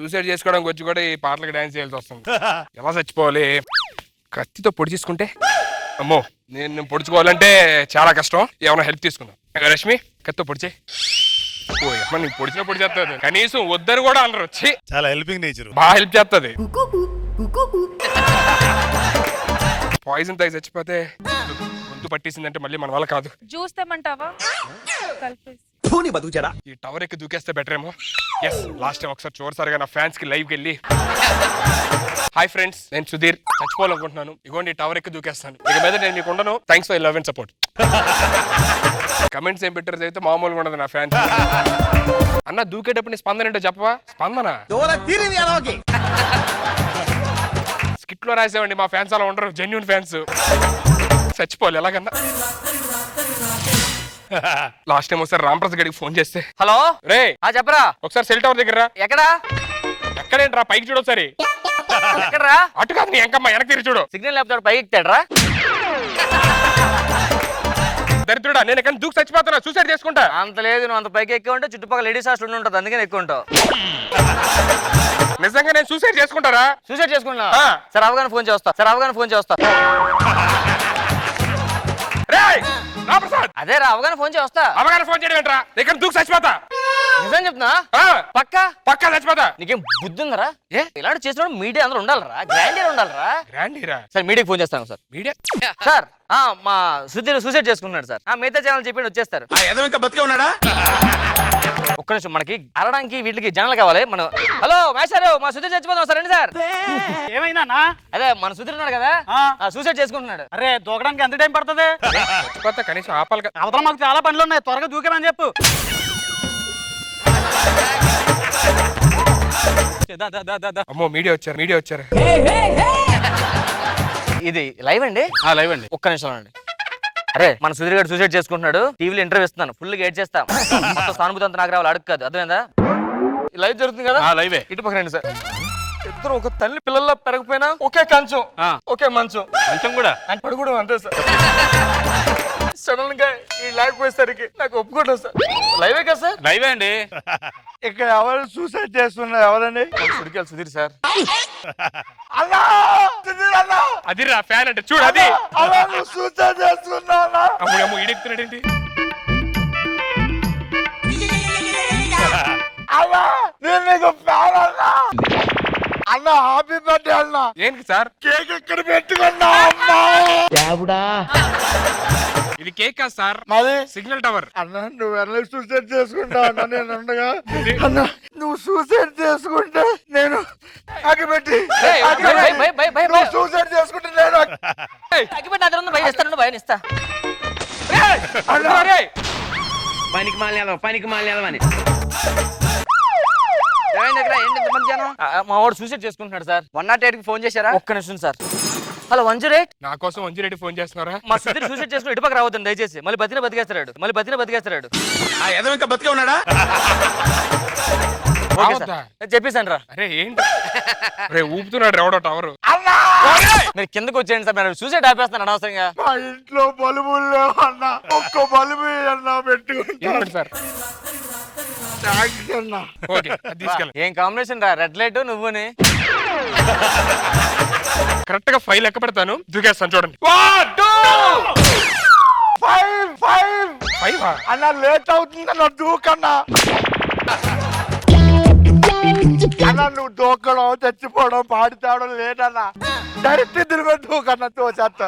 Suicide చేసుకోవడానికి వచ్చి కూడా ఈ పాటలకు డాన్స్ చేయాల్సి వస్తుంది. ఎలా చచ్చిపోవాలి? కత్తితో పొడి చేసుకుంటే అమ్మో, నేను పొడుచుకోవాలంటే చాలా కష్టం. ఏమైనా హెల్ప్ తీసుకుందాం. రష్మి కత్తితో పొడిచే. ఓ అమ్మ, నీకు పొడిచిన పొడి చేస్తుంది. కనీసం వద్దని కూడా అనరు. వచ్చి చాలా హెల్పింగ్ నేచర్, బాగా హెల్ప్ చేస్తుంది. పాయిజన్ తాగి చచ్చిపోతే గొంతు పట్టేసిందంటే మళ్ళీ మన వల్ల కాదు. జ్యూస్ తెమ్మంటావా? కలిపేసి ఈ టవర్ ఎక్కి దూకేస్తే బెటర్ ఏమో. ఎస్, లాస్ట్ టైం ఒకసారి చూడసారిగా నా ఫ్యాన్స్ కి లైవ్ వెళ్ళి హాయ్ ఫ్రెండ్స్, నేను సుధీర్, చచ్చిపోవాలనుకుంటున్నాను, ఇగోండి టవర్ ఎక్కి దూకేస్తాను, ఇక మీద నేను మీకు ఉండను, thanks for love and support. Comments ఏం పెట్టారు అయితే మామూలుగా ఉండదు నా ఫ్యాన్స్. అన్న దూకేటప్పుడు నీ స్పందన ఏంటో చెప్పవా? స్పందన స్కిట్ లో రాసేవండి, మా ఫ్యాన్స్ అలా ఉండరు, జెన్యూన్ ఫ్యాన్స్. చచ్చిపోవాలి ఎలాగన్నా. లాస్ట్ టైం ఒకసారి రాంప్రసాద్ గడికి ఫోన్ చేస్తే, హలో రే చెప్పరా, ఒకసారి సెల్ టవర్ దగ్గర ఎక్కడా ఎక్కడేంట్రా పైకి చూడు ఒకసారి. ఎక్కడరా? అటు కాదు నీ ఎంకమ్మ, వెనక్కి తిరిగి చూడు. సిగ్నల్ లేకపోతే పైకి ఎక్కుతాడరా? దరిద్రుడా, నేను ఎక్కడ దూకి చచ్చిపోతున్నా, సూసైడ్ చేసుకుంటా. అంత లేదు, నువ్వు అంత పైకి ఎక్కువ ఉంటే చుట్టుపక్కల లేడీస్ హాస్టల్ ఉంటుంది, అందుకని ఎక్కువ ఉంటావు. నిజంగా నేను సూసైడ్ చేసుకుంటారా? సూసైడ్ చేసుకున్నా సార్, అవగానే ఫోన్ చేస్తా సార్, అవగానే ఫోన్ చేస్తా. అదే రా, అవగానే ఫోన్ చేస్తా. అవగానే ఫోన్ చేయడం ఏంట్రా? ఇక్కడ దూకి చచ్చిపోతా. నిజం చెప్తున్నా, పక్కా పక్కా చచ్చిపోతా. నీకేం బుద్ధి ఉందరా? ఇలాంటి చేసినప్పుడు మీడియా అందరూ ఉండాలరా, గ్రాండీగా ఉండాలరా. గ్రాండీరా? సార్ మీడియాకి ఫోన్ చేస్తాను సార్. మీడియా సార్ మా సుధీర్ సూసైడ్ చేసుకున్నాడు సార్. మిగతా ఛానల్ చెప్పి వచ్చేస్తారు. బతికే ఉన్నాడా? ఒక్క నిమిషం, మనకి అరడానికి వీటికి జనాలు కావాలి. మనం హలో మేషారు, మా సుధీర్ చచ్చిపోతాం సార్, రండి సార్. ఏమైందా? అదే మన సుధీర్ ఉన్నాడు కదా, సూసైడ్ చేసుకుంటున్నాడు. అరే దూకడానికి ఎంత టైం పడుతుంది? చచ్చిపోతా, కనీసం ఆపాలి కదా. అవతల మాకు చాలా పనులు ఉన్నాయి, త్వరగా దూకమని చెప్పు. అమ్మో, మీడియా వచ్చారు, మీడియా వచ్చారు. ఇది లైవ్ అండి? లైవ్ అండి. ఒక్క నిమిషం అండి. అరే మన సుధీర్ గారు సూసైడ్ చేసుకుంటున్నాడు, టీవీలో ఇంటర్వ్యూ ఇస్తున్నాను, ఫుల్ గా ఏడ్ చేస్తాం. మొత్తం సానుభూతి అంతా నాకు రావాలి, అడుగు కాదు, అర్థమైందా? లైవ్ జరుగుతుంది కదా, లైవే. ఇటు పక్క రండి సార్. ఇద్దరు ఒక తల్లి పిల్లల్లో పెరగపోయినా ఒకే కంచం, ఒకే మంచం, కొంచెం కూడా పడుకోవడం అంతే సార్. సడన్ గా ఈ లైవ్ పోయేసరికి నాకు ఒప్పుకోవడం సార్. లైవే కదా సార్? లైవే అండి. ఇక్కడ ఎవరు సూసైడ్ చేస్తున్నారు? ఎవరండి? సుడికాయలు సుధీర్ సార్. అది రా ఫ్యాన్ అంటే చూడు, అది సూసైడ్ చేస్తున్నా. అమ్ముడు అమ్ము ఈడెక్కుతున్నాడేంటి? నేను నీకు ఫ్యాన్ అన్నా. అన్న హ్యాపీ బర్త్డే అన్న. ఏంటి సార్? కేక్ ఎక్కడ పెట్టుకున్నా? ఇది కేక్ కాదు సార్, మరి సిగ్నల్ టవర్. అన్న నువ్వు ఎలా సూసైడ్ చేసుకుంటావు అన్న? నేను ఉండగా అన్న నువ్వు సూసైడ్ చేసుకుంటే నేను అగిపెట్టి సూసైడ్ చేసుకుంటే నేను భయం ఇస్తా. పనికి మాలేదం అని మా వాడు సూసైడ్ చేసుకుంటున్నాడు సార్. 108 కి ఫోన్ చేశారా? ఒక్క నిమిషం సార్. హలో 108. నా కోసం 108 ఫోన్ చేస్తున్నారా? మా సుధీర్ సూసైడ్ చేసుకుని ఇటుపక్క రావద్దండి దయచేసి. మళ్ళీ బతికేస్తాడు. ఇంకా బతికే ఉన్నాడా? చెప్పేసాను రా. అరే ఏంటి రే ఊపుతున్నాడు ఎవడో టవర్. మీరు కిందకు వచ్చేయండి సార్, నేను సూసైడ్ ఆపేస్తాను అనవసరంగా. మా ఇంట్లో బలుబులు లేవు అన్న, ఒక్క బలుబు అన్న పెట్టుకుంటాను సార్. ఏం కాంబినేషన్ రా, రెడ్ లైట్ నువ్వుని. కరెక్ట్ గా 5 లెక్క పెడతాను, దూకేస్తాను చూడండి. 5 అన్న లేట్ అవుతుందన్న దూకన్నా. అన్న నువ్వు దూకడం చచ్చిపోవడం పాడి తేవడం లేదన్నా, డైరెక్ట్ తిరిగి దూకన్నా. తోచేత్తా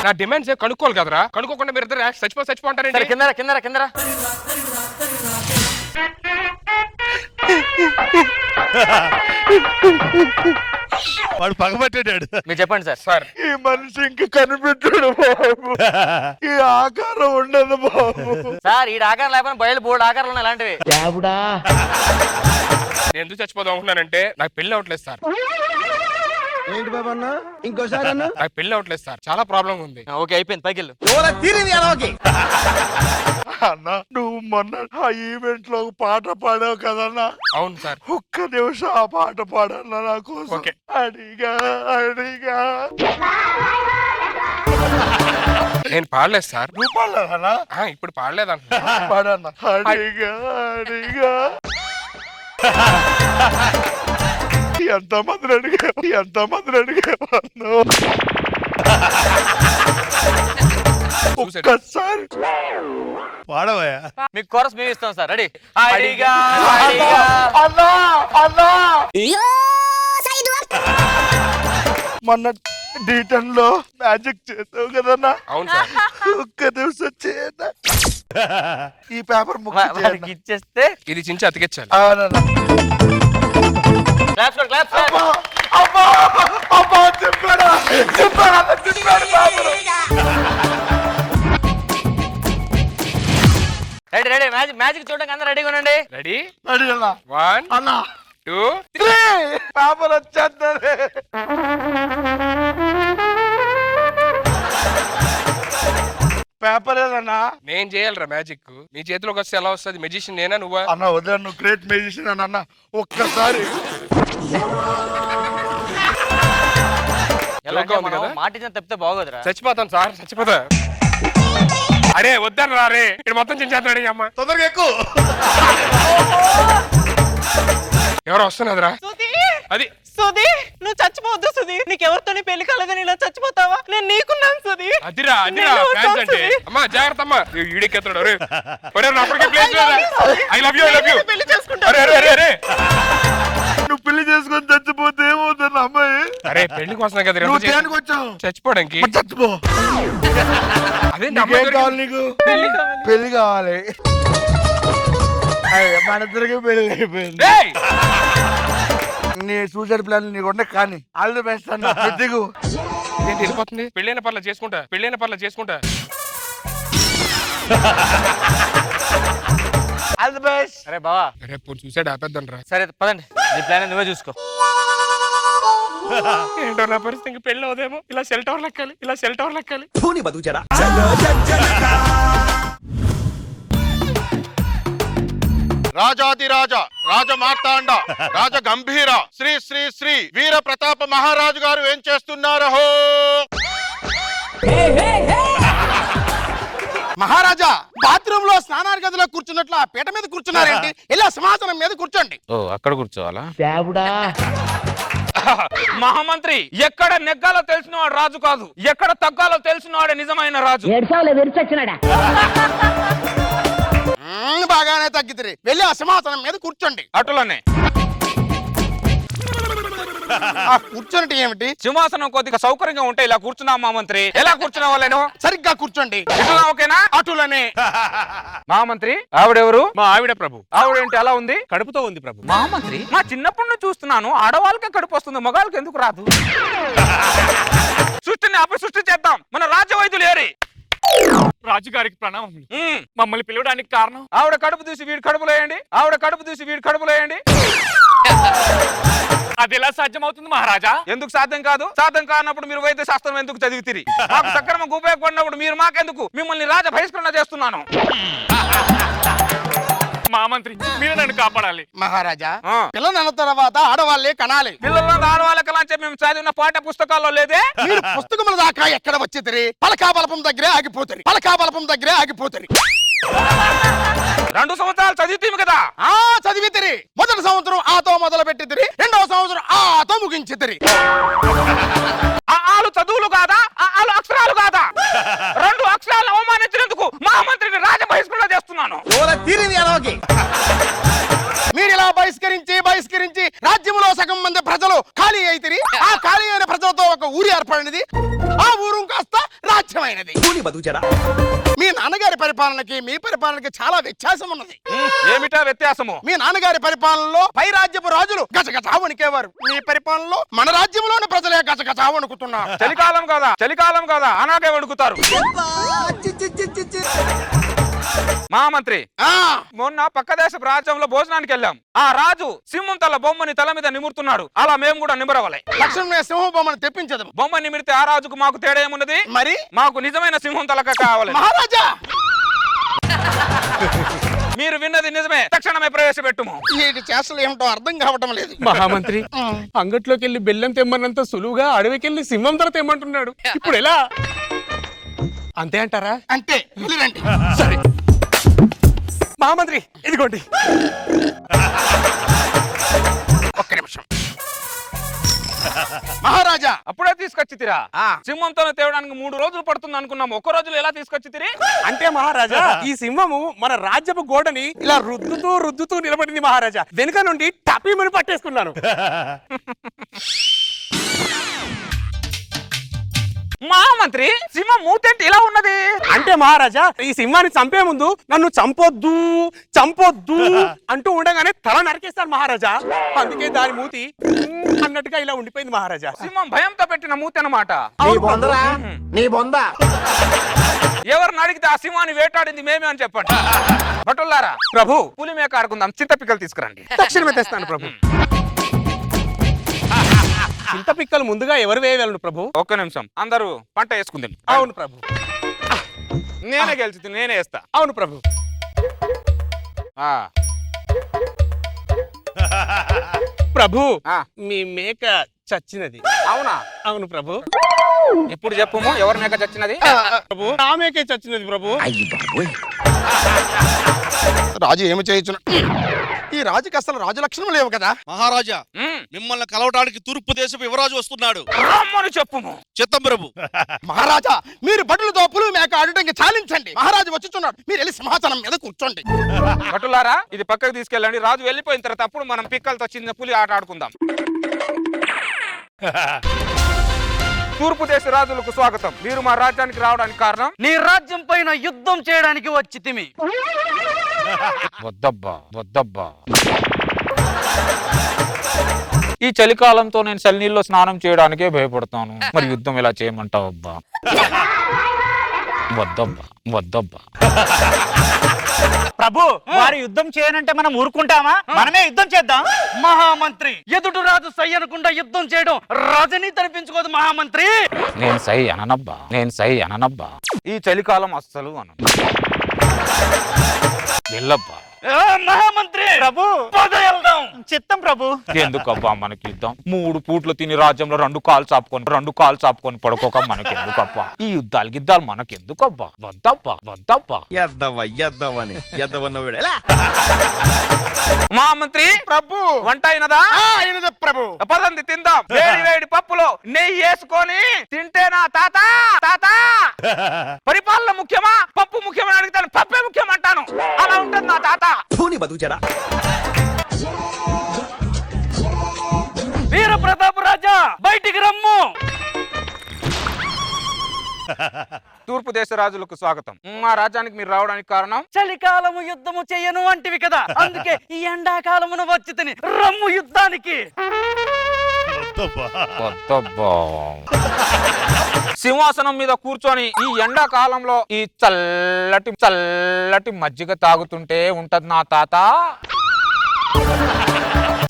నా డిమాండ్స్ కనుక్కోవాలి కదరా, కనుక్కోకుండా మీరు ఇద్దరు చచ్చిపో అంటారండి. కిందరా వాడు పగబట్టాడు. మీరు చెప్పండి సార్. సార్ ఈ మనిషి ఇంక కనిపెట్టాడు బాబు, ఈ ఆకారం ఉండదు బాబు. సార్ ఈ ఆకారం లేకపోయినా బయలు బోర్డు ఆకారాలు ఉన్నాయి ఇలాంటివి. నేను ఎందుకు చచ్చిపోదాం అనుకున్నానంటే నాకు పెళ్లి అవట్లేదు సార్. ఏంటి బాబా అన్న? ఇంకోసారి అన్న. నాకు పెళ్లి అవట్లేదు సార్, చాలా ప్రాబ్లం ఉంది. ఓకే అయిపోయింది, పైకి వెళ్ళు. అన్న నువ్వు మొన్న ఆ ఈవెంట్ లో పాట పాడావు కదన్నా? అవును సార్. ఒక్క నిమిషం ఆ పాట పాడన్నా నా కోసం. అడిగా నేను పాడలేదు సార్. నువ్వు పాడలేదన్నా? ఇప్పుడు పాడలేదన్న. పాడన్నా. అడిగా ఎంతమందిని అడిగాను ఒక్కసారి వాడవయ్యా. మీకు కోరస్ మేము ఇస్తాం సార్. రెడీ? అడిగా అన్నా అన్నా మొన్న D10 లో మ్యాజిక్ చేసావు కదన్నా, అవును సార్. ఒక్క నిమిషం చేయన్నా. ఈ పేపర్ వాడికి ఇచ్చేస్తే ఇది చించి అతికించాలి. క్లాప్స్ కొట్టు, క్లాప్స్. చెప్పాడు రెడీ రెడీ మ్యాజిక్ మ్యాజిక్ చూడడానికి అందరూ రెడీగా ఉండండి. రెడీ? అన్నా 1 అన్నా 2 పేపర్ వచ్చేస్తుంది. పేపర్ ఏదన్నా నేను చేయాలరా మ్యాజిక్. నీ చేతిలోకి వస్తే ఎలా వస్తుంది? మెజిషియన్ నేనా నువ్వా? అన్న వదిలే, నువ్వు గ్రేట్ మ్యూజిషియన్ అని అన్న. ఒక్కసారి ఎలా అంటే ఉంది మనం కదా? మాట ఇచ్చిన తప్పితే బాగోదురా. చచ్చిపోతాను సార్, చచ్చిపోతా. అరే వద్దాను రా రే, ఇక్కడ మొత్తం చించేస్తాడు ఈ అమ్మ. తొందరగా ఎక్కువ. ఎవరో వస్తున్నదిరా. అది సుధీ, నువ్వు చచ్చిపోవద్దు సుధీ. నీకెవరితోని పెళ్లి కాలేదని ఇలా చచ్చిపోతావా? నేను నీకున్నాను సుధీ. అదిరా అదిరా నేను ఫ్యాన్స్ అంటే. వస్తాను. అమ్మా జాగ్రత్త అమ్మా, ఈడికెత్తాడు. అరే ఒరే నా అప్పటికే ప్లేస్ లేదా? I love you, I love you. పెళ్లి చేసుకుంటా. అరే అరే అరే అరే నువ్వు పెళ్లి చేసుకొని చచ్చిపోతే ఏమవుతుంది అమ్మాయి? అరే పెళ్లి కోసం కదా నువ్వు దేనికి వచ్చావు? చచ్చిపోవడానికి. మరి చచ్చిపో. అదే నీకేం కావాలి? నీకు పెళ్లి కావాలి. అయ్య, మన ఇద్దరికి పెళ్లి అయిపోయింది. నీ సూసైడ్ ప్లాన్ నీకు ఉండే కానీ ఆల్ ది బెస్ట్ అన్న. దిగు. ఏంటి వెళ్ళిపోతుంది? పెళ్ళైన పర్ల చేసుకుంటా, పెళ్ళైన పర్ల చేసుకుంటా. All the best. అరే బావా, అరే ఇప్పుడు చూసాడు ఆపేద్దాం రా. సరే పదండి, నీ ప్లాన్ నువ్వే చూసుకో. ఏంటో నా పరిస్థితి, ఇంక పెళ్ళి అవుదేమో. ఇలా సెల్ టవర్ లెక్కాలి, ఇలా సెల్ టవర్ లెక్కాలి. రాజాదిరాజ రాజ మార్తాండ రాజ గంభీర శ్రీ శ్రీ శ్రీ వీర ప్రతాప మహారాజు గారు ఏం చేస్తున్నారు? మహారాజా, బాత్రూమ్ లో స్నానాల గదిలో కూర్చున్నట్లు ఆ పీట మీద కూర్చున్నారేంటి? ఇలా సింహాసనం మీద కూర్చోండి. ఓ అక్కడ కూర్చోవాలా? మహామంత్రి, ఎక్కడ నెగ్గాలో తెలిసిన వాడు రాజు కాదు, ఎక్కడ తగ్గాలో తెలిసిన వాడే నిజమైన రాజు. బాగానే తగ్గితే వెళ్ళి ఆ సింహాసనం మీద కూర్చోండి. అటులనే ఆ కూర్చోండి ఏమిటి? సింహాసనం కొద్దిగా సౌకర్యంగా ఉంటే ఇలా కూర్చున్నాం మహామంత్రి. ఎలా కూర్చున్నా వాళ్ళేను? సరిగ్గా కూర్చోండి. ఇటులా ఓకేనా? అటులనే. మహామంత్రి, ఆవిడెవరు? మా ఆవిడ ప్రభు. ఆవిడేంటి అలా ఉంది? కడుపుతో ఉంది ప్రభు. మహామంత్రి, మా చిన్నప్పటి నుంచి చూస్తున్నాను, ఆడవాళ్ళకే కడుపు వస్తుంది, మగాళ్ళకి ఎందుకు రాదు? సృష్టిని అపసృష్టి చేద్దాం. మన రాజవైద్యులు ఏరి. రాజుగారికి ప్రణామం. మమ్మల్ని పిలవడానికి కారణం? ఆవిడ కడుపు తీసి వీడి కడుపులేయండి, ఆవిడ కడుపు తీసి వీడి కడుపులేయండి. అది ఎలా సాధ్యం అవుతుంది మహారాజా? ఎందుకు సాధ్యం కాదు? సాధ్యం కానప్పుడు మీరు వైద్య శాస్త్రం ఎందుకు చదివితిరి? మాకు సక్రమంగా ఉపయోగపడినప్పుడు మీరు మాకెందుకు? మిమ్మల్ని రాజ బహిష్కరణ చేస్తున్నాను. మహామంత్రి, మీరు నన్ను కాపాడాలి. మహారాజా, ఆ. పిల్లలు అన్న తర్వాత ఆడవాళ్ళే కనాలి. పిల్లలను ఆడవాళ్ళకి అంటే మేము చదివిన పాఠ్య పుస్తకాల్లో లేదే. మీరు పుస్తకముల దాకా ఎక్కడ వచ్చేది? పలకా బలపం దగ్గరే ఆగిపోతారు. పలకా బలపం దగ్గరే ఆగిపోతారు. 2 సంవత్సరాలు చదివితీమి కదా. ఆ చదివితిరి. మొదటి సంవత్సరం ఆతో మొదలు పెట్టితిరి, రెండవ సంవత్సరం ఆతో ముగించితిరి. ఆలు చదువులు కాదా? ఆలు అక్షరాలు కాదా? 2 అక్షరాలను అవమానించినందుకు మహామంత్రిని రాజ బహిష్కరణ చేస్తున్నాను. మీరు ఇలా బహిష్కరించి రాజ్యంలో సగం మంది ప్రజలు ఖాళీ అయితిరి. ఆ ఖాళీ అయిన ప్రజలతో ఒక ఊరి ఏర్పడినది. ఆ ఊరు కాస్త రాజ్యమైనది. మీ నాన్నగారి పరిపాలనకి మీ పరిపాలనకి చాలా వ్యత్యాసం ఉన్నది. ఏమిటా వ్యత్యాసము? మీ నాన్నగారి పరిపాలనలో పై రాజ్యపు రాజులు గజగజా వణికేవారు. మీ పరిపాలనలో మన రాజ్యంలోని ప్రజలే గజగజా వణుకుతున్నారు. చలికాలం కాదా అలాగే వణుకుతారు. మహామంత్రి, ఆ మొన్న పక్క దేశపు రాజ్యంలో భోజనానికి వెళ్ళాం. ఆ రాజు సింహం తల బొమ్మని తల మీద నిమురుతున్నాడు. అలా మేము కూడా నిమరవలే. లక్ష్మణ సింహ బొమ్మను తెప్పించదు. బొమ్మ నిమిరితే ఆ రాజుకు మాకు తేడా ఏమున్నది? మరి మాకు నిజమైన సింహం తలక కావాలి. మహారాజా, మీరు విన్నది నిజమే, తక్షణమే ప్రవేశపెట్టుము. వీటి చేష్టలు ఏమిటో అర్థం కావటం లేదు. మహామంత్రి, అంగట్లోకి వెళ్ళి బెల్లం తెమ్మన్నంత సులువుగా అడవికెళ్ళి సింహం ధర తెమ్మంటున్నాడు. ఇప్పుడు ఎలా? అంతే అంటారా? అంతే, వెళ్ళిరండి. సరే మహామంత్రి, ఇదిగోండి. మహారాజా. అప్పుడే తీసుకొచ్చి తిరా ఆ. సింహంతో తేవడానికి 3 రోజులు పడుతుంది అనుకున్నాం, ఒక్క రోజులో ఎలా తీసుకొచ్చి తిరి? అంటే మహారాజా ఈ సింహము మన రాజ్యపు గోడని ఇలా రుద్దుతూ నిలబడింది మహారాజా. వెనుక నుండి టపీమని పట్టేసుకున్నాను. మహామంత్రి సింహం మూతేంటి ఇలా ఉన్నది? అంటే మహారాజా ఈ సింహాన్ని చంపే ముందు నన్ను చంపొద్దు అంటూ ఉండగానే తల నరికేస్తాను మహారాజా. అందుకే దాని మూతి అన్నట్టుగా ఇలా ఉండిపోయింది మహారాజా. సింహం భయంతో పెట్టిన మూతి అన్నమాట. ఎవరిని అడిగితే ఆ సింహాన్ని వేటాడింది మేమే అని చెప్పండి. భటుల్లారా ప్రభు పులి మేక ఆడుకుందాం, చింతపిక్కలు తీసుకురండి. తక్షణమే తెస్తాను ప్రభు. చింతపిక్కలు ముందుగా ఎవరు వేయగలను ప్రభు? ఒక్క నిమిషం, అందరూ పంట వేసుకుందాం. అవును ప్రభు. నేనే గెలిచి నేనే వేస్తా. అవును ప్రభు. ప్రభు ఆ. మీ మేక చచ్చినది. అవునా? అవును ప్రభు. ఇప్పుడు చెప్పుము, ఎవరి మేక చచ్చినది? ప్రభు నా మేకే చచ్చినది ప్రభు. రాజు ఏమి చేయొచ్చు? ఈ రాజుకి అసలు రాజు లక్షణం లేవు కదా. మహారాజా, మ్మ్. మిమ్మల్ని కలవటానికి తూర్పు దేశపు యువరాజు వస్తున్నాడు. రమ్మని చెప్పుము. చిత్తం ప్రభు. మహారాజా మీరు భటులతో పులి మేక ఆడటానికి చాలించండి. మహారాజు వచ్చుచున్నాడు, మీరు వెళ్ళి సింహాసనం మీద కూర్చోండి. భటులారా ఇది పక్కకు తీసుకెళ్ళండి. రాజు వెళ్ళిపోయిన తర్వాత అప్పుడు మనం పిక్కలతో చిన్న పులి ఆట ఆడుకుందాం. తూర్పు దేశ రాజులకు స్వాగతం. మీరు మా రాజ్యానికి రావడానికి కారణం? నీ రాజ్యం పైన యుద్ధం చేయడానికి వచ్చి తిమి. వద్దబ్బా. ఈ చలికాలంతో నేను చలినీళ్ళలో స్నానం చేయడానికే భయపడతాను. మరి యుద్ధం ఎలా చేయమంటావు అబ్బా? వద్దబ్బా. ప్రభు వారు యుద్ధం చేయనంటే మనం ఊరుకుంటామా? మనమే యుద్ధం చేద్దాం. మహామంత్రి ఎదుటి రాజు సై అనకుండా యుద్ధం చేయడం రాజనీతి అనిపించుకోదు మహామంత్రి. నేను సై అననబ్బా. ఈ చలికాలం అస్సలు అను. వెళ్ళబ్బా. మహామంత్రి ప్రభు పద వెళ్దాం. చిత్తం ప్రభు. ఎందుకబ్బా మనకి యుద్ధం? 3 పూట్లు తిని రాజ్యంలో 2 కాలు చాపుకొని పడుకోక మనకి ఎందుకబ్బా? ఈ యుద్ధాలు మనకెందుకబ్బా? వద్దబ్బా. మహామంత్రి ప్రభు వంట అయినదా? అయినది ప్రభు. పదండి తిందాం. వేడి పప్పులో నెయ్యి వేసుకొని తింటేనా తాత పరిపాలన ముఖ్యమా పప్పు ముఖ్యమని అడుగుతాను, పప్పే ముఖ్యమంటాను. అలా ఉంటుంది నా తాత. వీర ప్రతాప్ రాజా బయటికి రమ్ము. తూర్పు దేశ రాజులకు స్వాగతం. మా రాజ్యానికి మీరు రావడానికి కారణం? చలికాలము యుద్ధము చెయ్యను అంటివి కదా, అందుకే ఈ ఎండాకాలమున వచ్చి తిని రమ్ము యుద్ధానికి. సింహాసనం మీద కూర్చొని ఈ ఎండాకాలంలో ఈ చల్లటి మజ్జిగ తాగుతుంటే ఉంటది నా తాత.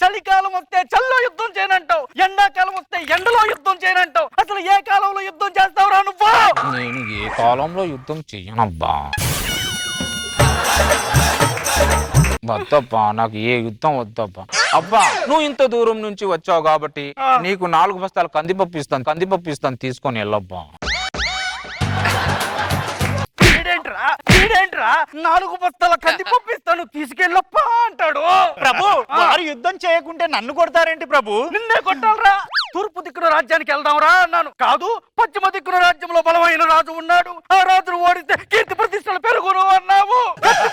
చలికాలం వస్తే చల్లో యుద్ధం చేయనంటావు, ఎండాకాలం వస్తే ఎండలో యుద్ధం చేయనంటావు. అసలు ఏ కాలంలో యుద్ధం చేస్తావురా నువ్వు? నేను ఏ కాలంలో యుద్ధం చెయ్యనబ్బా. వద్దబ్బా, నాకు ఏ యుద్ధం వద్దబ్బా. అబ్బా నువ్వు ఇంత దూరం నుంచి వచ్చావు కాబట్టి నీకు 4 బస్తాలు కందిపప్పు ఇస్తాను తీసుకొని వెళ్ళబ్బా. ఈడేంట్రా 4 బస్తాల కందిపప్పు ఇస్తాను తీసుకెళ్ళప్ప అంటాడు. ప్రభు వారు యుద్ధం చేయకుంటే నన్ను కొడతారేంటి ప్రభు? నిన్నే కొట్టాలరా. తూర్పు దిక్కున రాజ్యానికి వెళ్దాంరా అన్నాను. కాదు పశ్చిమ దిక్కున రాజ్యంలో బలమైన రాజు ఉన్నాడు, ఆ రాజును ఓడిస్తే కీర్తి ప్రతిష్టలు పెరుగును అన్నావు.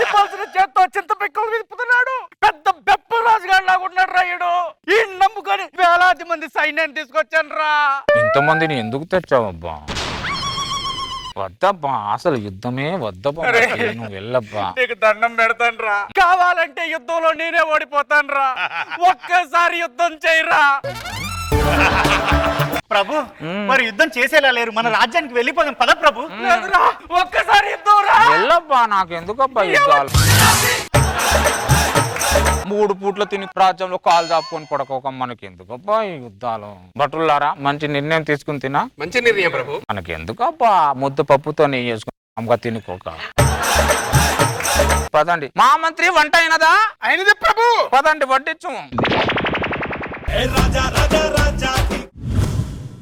తిప్పాల్సిన చేత్తో చింతపిక్కలు విప్పుతున్నాడు. పెద్ద బెప్ప రాజుగాడు లాగున్నాడు రాయుడు. ఈ నమ్ముకొని వేలాది మంది సైన్యాన్ని తీసుకొచ్చాను రా. ఇంతమందిని ఎందుకు తెచ్చావబ్బా? వద్దబ్బా, అసలు యుద్ధమే వద్దబ్బా. నువ్వు వెళ్ళబ్బా. నీకు దండం పెడతాను రా. కావాలంటే యుద్ధంలో నేనే ఓడిపోతాను రా. ఒక్కసారి యుద్ధం చేయరా. ప్రభు మరి యుద్ధం చేసేలా లేరు, మన రాజ్యానికి వెళ్ళిపోదాం పద ప్రభు. లేదురా, ఒక్కసారి యుద్ధం రా. వెళ్ళబ్బా, నాకెందుకబ్బా యుద్ధాలు? 3 పూట్ల తిని రాజ్యంలో కాలు చాపుకొని పడుకోక మనకెందుకబ్బా ఈ యుద్ధాలు? భటులారా మంచి నిర్ణయం తీసుకుని తినా. మంచి నిర్ణయం ప్రభు. మనకెందుకబ్బా ముద్ద పప్పుతో నెయ్యి వేసుకుని అమ్మగా తినుకోక. పదండి. మహామంత్రి వంట అయినదా? అయినది ప్రభు. పదండి వడ్డించు.